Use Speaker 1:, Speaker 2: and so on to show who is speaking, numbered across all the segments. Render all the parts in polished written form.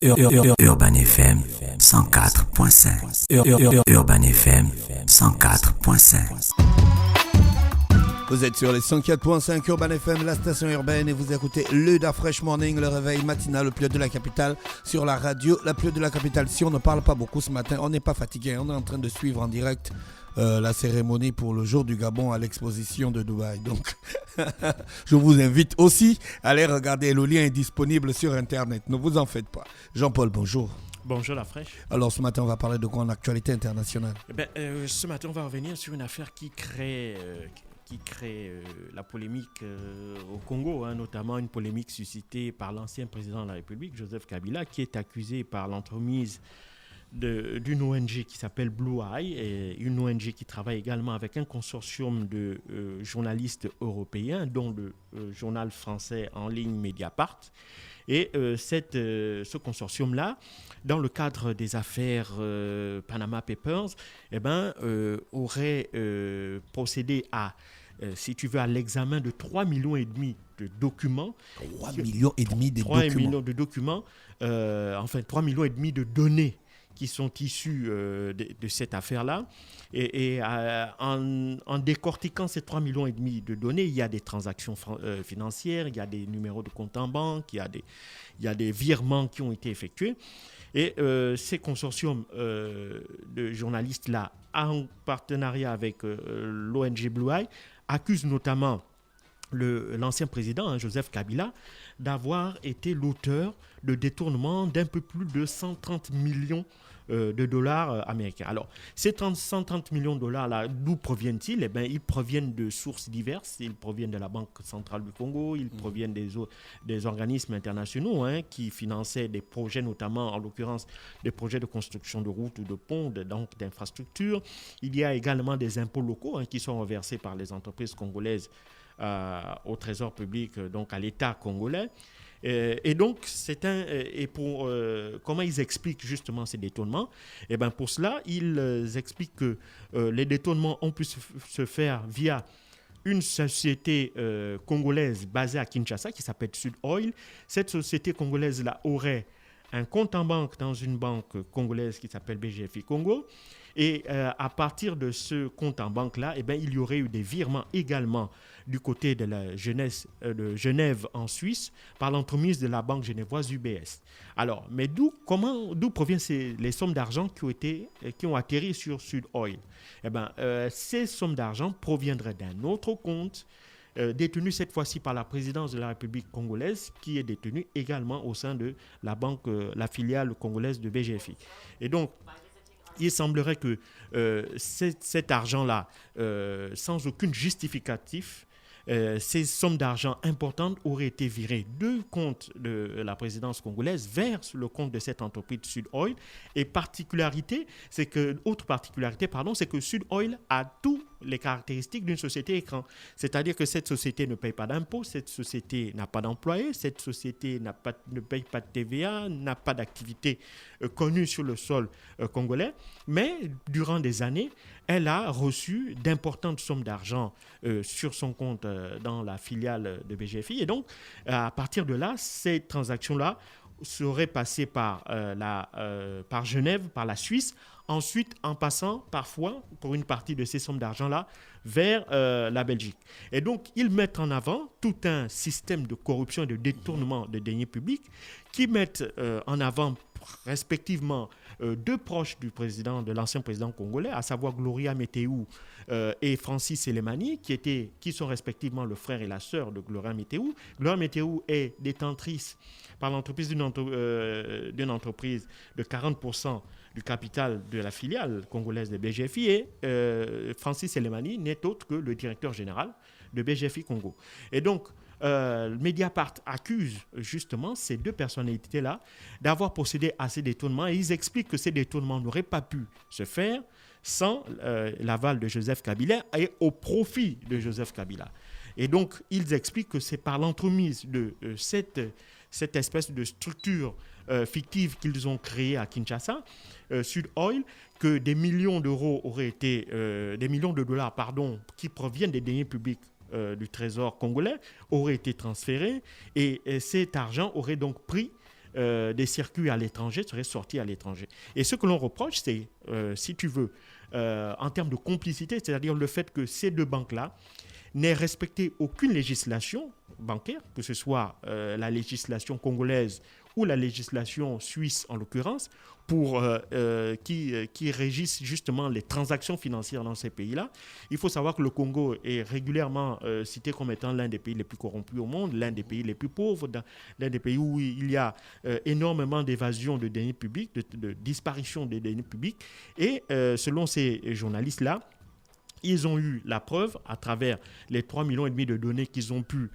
Speaker 1: Urban FM 104.5. Urban FM 104.5.
Speaker 2: Vous êtes sur les 104.5 Urban FM, la station urbaine, et vous écoutez le Da Fresh Morning, le réveil matinal, le plus de la capitale, sur la radio, la plus de la capitale. Si on ne parle pas beaucoup ce matin, on n'est pas fatigué, on est en train de suivre en direct la cérémonie pour le jour du Gabon à l'exposition de Dubaï. Donc, je vous invite aussi à aller regarder. Le lien est disponible sur Internet. Ne vous en faites pas. Jean-Paul, bonjour.
Speaker 3: Bonjour la fraîche.
Speaker 2: Alors ce matin, on va parler de quoi en actualité internationale?
Speaker 3: Ce matin, on va revenir sur une affaire qui crée la polémique au Congo, notamment une polémique suscitée par l'ancien président de la République, Joseph Kabila, qui est accusé par l'entremise d'une ONG qui s'appelle Blue Eye, et une ONG qui travaille également avec un consortium de journalistes européens, dont le journal français en ligne Mediapart. Et ce consortium-là, dans le cadre des affaires Panama Papers, aurait procédé à, si tu veux, à l'examen de 3,5 millions de documents.
Speaker 2: 3,5 millions de documents.
Speaker 3: 3 millions de documents, 3,5 millions de données qui sont issus de cette affaire-là. Et en décortiquant ces 3,5 millions de données, il y a des transactions financières, il y a des numéros de compte en banque, il y a des virements qui ont été effectués. Et ces consortiums de journalistes-là, en partenariat avec l'ONG Blue Eye, accusent notamment l'ancien président, Joseph Kabila, d'avoir été l'auteur de détournement d'un peu plus de 130 millions de dollars américains. Alors, ces 130 millions de dollars-là, d'où proviennent-ils? Ils proviennent de sources diverses. Ils proviennent de la Banque centrale du Congo, ils proviennent des organismes internationaux qui finançaient des projets, notamment, en l'occurrence, des projets de construction de routes ou de ponts, donc d'infrastructures. Il y a également des impôts locaux qui sont reversés par les entreprises congolaises au trésor public, donc à l'État congolais. Et donc, comment ils expliquent justement ces détournements? Pour cela, ils expliquent que les détournements ont pu se faire via une société congolaise basée à Kinshasa qui s'appelle Sud Oil. Cette société congolaise-là aurait un compte en banque dans une banque congolaise qui s'appelle BGFI Congo. Et à partir de ce compte en banque-là, il y aurait eu des virements également du côté de de Genève en Suisse par l'entremise de la banque genevoise UBS. Alors, mais d'où proviennent les sommes d'argent qui ont atterri sur Sud Oil? Ces sommes d'argent proviendraient d'un autre compte détenu cette fois-ci par la présidence de la République congolaise, qui est détenu également au sein de la banque, la filiale congolaise de BGFI. Et donc, il semblerait que cet argent-là, sans aucun justificatif, ces sommes d'argent importantes auraient été virées du compte de la présidence congolaise vers le compte de cette entreprise Sud Oil. Et autre particularité, c'est que Sud Oil a toutes les caractéristiques d'une société écran. C'est-à-dire que cette société ne paye pas d'impôts, cette société n'a pas d'employés, cette société ne paye pas de TVA, n'a pas d'activité connue sur le sol congolais. Mais durant des années, elle a reçu d'importantes sommes d'argent sur son compte dans la filiale de BGFI. Et donc, à partir de là, ces transactions-là seraient passées par Genève, par la Suisse, ensuite en passant parfois, pour une partie de ces sommes d'argent-là, vers la Belgique. Et donc, ils mettent en avant tout un système de corruption et de détournement de deniers publics qui mettent en avant respectivement deux proches de l'ancien président congolais, à savoir Gloria Météou et Francis Selemani, qui sont respectivement le frère et la sœur de Gloria Météou. Gloria Météou est détentrice par l'entreprise d'une entreprise de 40% du capital de la filiale congolaise de BGFI, et Francis Selemani n'est autre que le directeur général de BGFI Congo. Et donc, Mediapart accuse justement ces deux personnalités-là d'avoir procédé à ces détournements, et ils expliquent que ces détournements n'auraient pas pu se faire sans l'aval de Joseph Kabila et au profit de Joseph Kabila. Et donc, ils expliquent que c'est par l'entremise de cette espèce de structure fictive qu'ils ont créée à Kinshasa, Sud Oil, que des millions de dollars, qui proviennent des deniers publics du trésor congolais auraient été transférés, et cet argent aurait donc pris des circuits à l'étranger seraient sortis à l'étranger. Et ce que l'on reproche, c'est, si tu veux, en termes de complicité, c'est-à-dire le fait que ces deux banques-là n'aient respecté aucune législation bancaire, que ce soit la législation congolaise ou la législation suisse en l'occurrence, qui régissent justement les transactions financières dans ces pays-là. Il faut savoir que le Congo est régulièrement cité comme étant l'un des pays les plus corrompus au monde, l'un des pays les plus pauvres, l'un des pays où il y a énormément d'évasion de deniers publics, de disparition des deniers publics. Et selon ces journalistes-là, ils ont eu la preuve, à travers les 3,5 millions de données qu'ils ont pu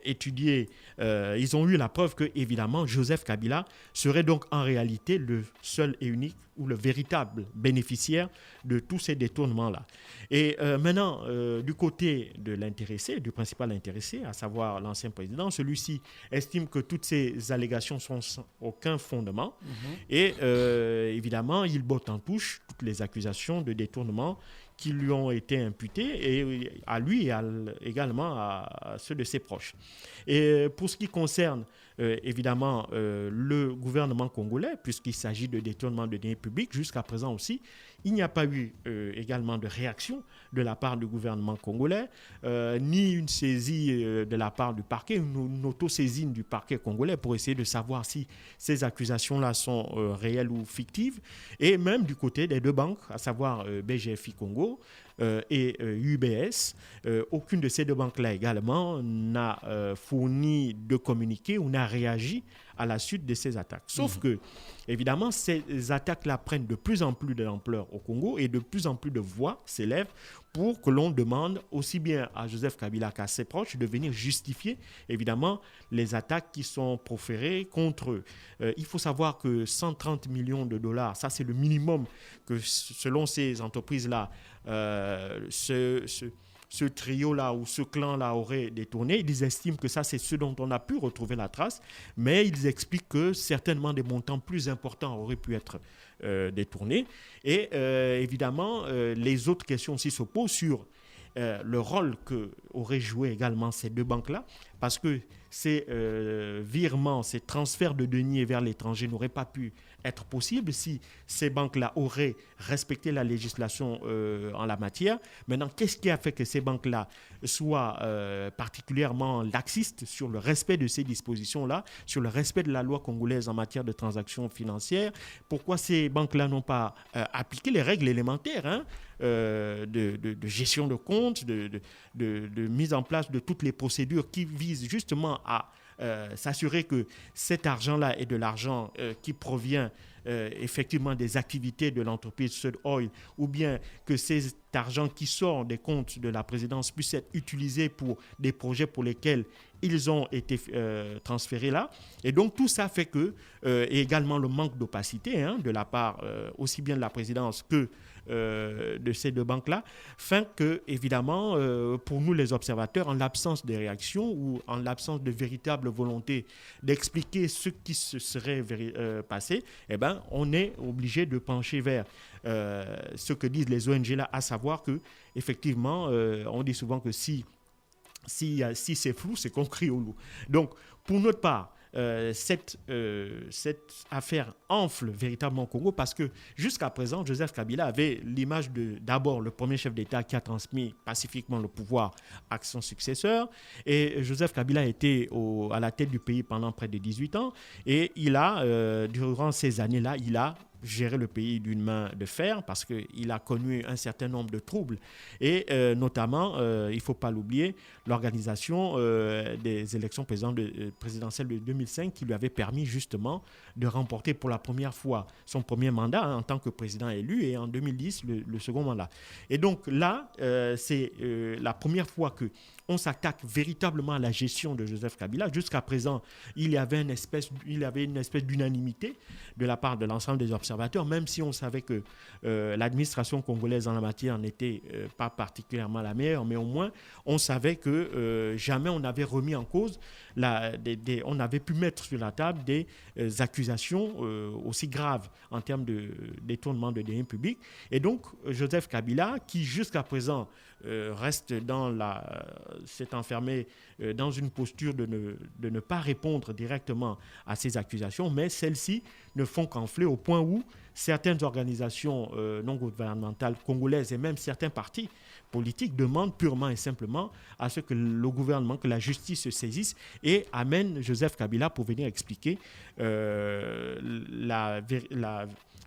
Speaker 3: étudier, ils ont eu la preuve que, évidemment, Joseph Kabila serait donc en réalité le seul et unique ou le véritable bénéficiaire de tous ces détournements-là. Et maintenant, du côté de l'intéressé, du principal intéressé, à savoir l'ancien président, celui-ci estime que toutes ces allégations sont sans aucun fondement. Et évidemment, il botte en touche toutes les accusations de détournement qui lui ont été imputés, et à lui et également à ceux de ses proches. Et pour ce qui concerne évidemment le gouvernement congolais, puisqu'il s'agit de détournement de deniers publics, jusqu'à présent aussi, il n'y a pas eu également de réaction de la part du gouvernement congolais, ni une saisie de la part du parquet, une auto-saisine du parquet congolais pour essayer de savoir si ces accusations-là sont réelles ou fictives. Et même du côté des deux banques, à savoir BGFI Congo et UBS, aucune de ces deux banques-là également n'a fourni de communiqué ou n'a réagi à la suite de ces attaques. Sauf que, évidemment, ces attaques-là prennent de plus en plus d'ampleur au Congo et de plus en plus de voix s'élèvent pour que l'on demande aussi bien à Joseph Kabila qu'à ses proches de venir justifier, évidemment, les attaques qui sont proférées contre eux. Il faut savoir que 130 millions de dollars, ça c'est le minimum que selon ces entreprises-là, ce trio-là ou ce clan-là aurait détourné. Ils estiment que ça, c'est ce dont on a pu retrouver la trace, mais ils expliquent que certainement des montants plus importants auraient pu être détournés. Et évidemment, les autres questions aussi se posent sur le rôle qu'auraient joué également ces deux banques-là, parce que ces virements, ces transferts de deniers vers l'étranger n'auraient pas pu être possibles si ces banques-là auraient respecté la législation en la matière. Maintenant, qu'est-ce qui a fait que ces banques-là soient particulièrement laxistes sur le respect de ces dispositions-là, sur le respect de la loi congolaise en matière de transactions financières? Pourquoi ces banques-là n'ont pas appliqué les règles élémentaires de gestion de comptes, de mise en place de toutes les procédures qui visent justement à s'assurer que cet argent-là est de l'argent qui provient effectivement des activités de l'entreprise Sud Oil, ou bien que cet argent qui sort des comptes de la présidence puisse être utilisé pour des projets pour lesquels ils ont été transférés là. Et donc tout ça fait que, et également le manque d'opacité de la part aussi bien de la présidence que de ces deux banques-là, fin que, évidemment, pour nous les observateurs, en l'absence de réaction ou en l'absence de véritable volonté d'expliquer ce qui se serait passé, eh ben, on est obligé de pencher vers ce que disent les ONG là, à savoir que, effectivement, on dit souvent que si c'est flou, c'est qu'on crie au loup. Donc, pour notre part, cette affaire enfle véritablement au Congo parce que jusqu'à présent, Joseph Kabila avait l'image d'abord le premier chef d'État qui a transmis pacifiquement le pouvoir à son successeur. Et Joseph Kabila était à la tête du pays pendant près de 18 ans. Et il a, durant ces années-là, il a gérer le pays d'une main de fer parce qu'il a connu un certain nombre de troubles et notamment, il ne faut pas l'oublier, l'organisation des élections présidentielles de 2005 qui lui avait permis justement de remporter pour la première fois son premier mandat en tant que président élu et en 2010 le second mandat. Et donc là, c'est la première fois qu'on s'attaque véritablement à la gestion de Joseph Kabila. Jusqu'à présent, il y avait une espèce d'unanimité de la part de l'ensemble des observateurs conservateurs, même si on savait que l'administration congolaise en la matière n'était pas particulièrement la meilleure, mais au moins on savait que jamais on n'avait remis en cause, on avait pu mettre sur la table des accusations aussi graves en termes de détournement de deniers publics. Et donc Joseph Kabila, qui jusqu'à présent reste s'est enfermé dans une posture de ne pas répondre directement à ces accusations, mais celles-ci ne font qu'enfler au point où certaines organisations non gouvernementales congolaises et même certains partis politiques demandent purement et simplement à ce que le gouvernement, que la justice se saisisse et amène Joseph Kabila pour venir expliquer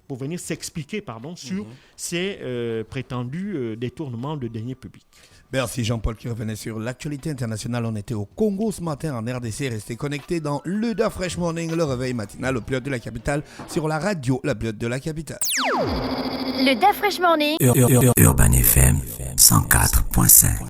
Speaker 3: pour venir s'expliquer sur ces prétendus détournements de deniers publics.
Speaker 2: Merci Jean-Paul qui revenait sur l'actualité internationale. On était au Congo ce matin en RDC. Restez connectés dans le Da Fresh Morning, le réveil matinal au pilote de la capitale sur la radio, la pilote de la capitale.
Speaker 4: Le Da Fresh Morning.
Speaker 1: Urban FM 104.5.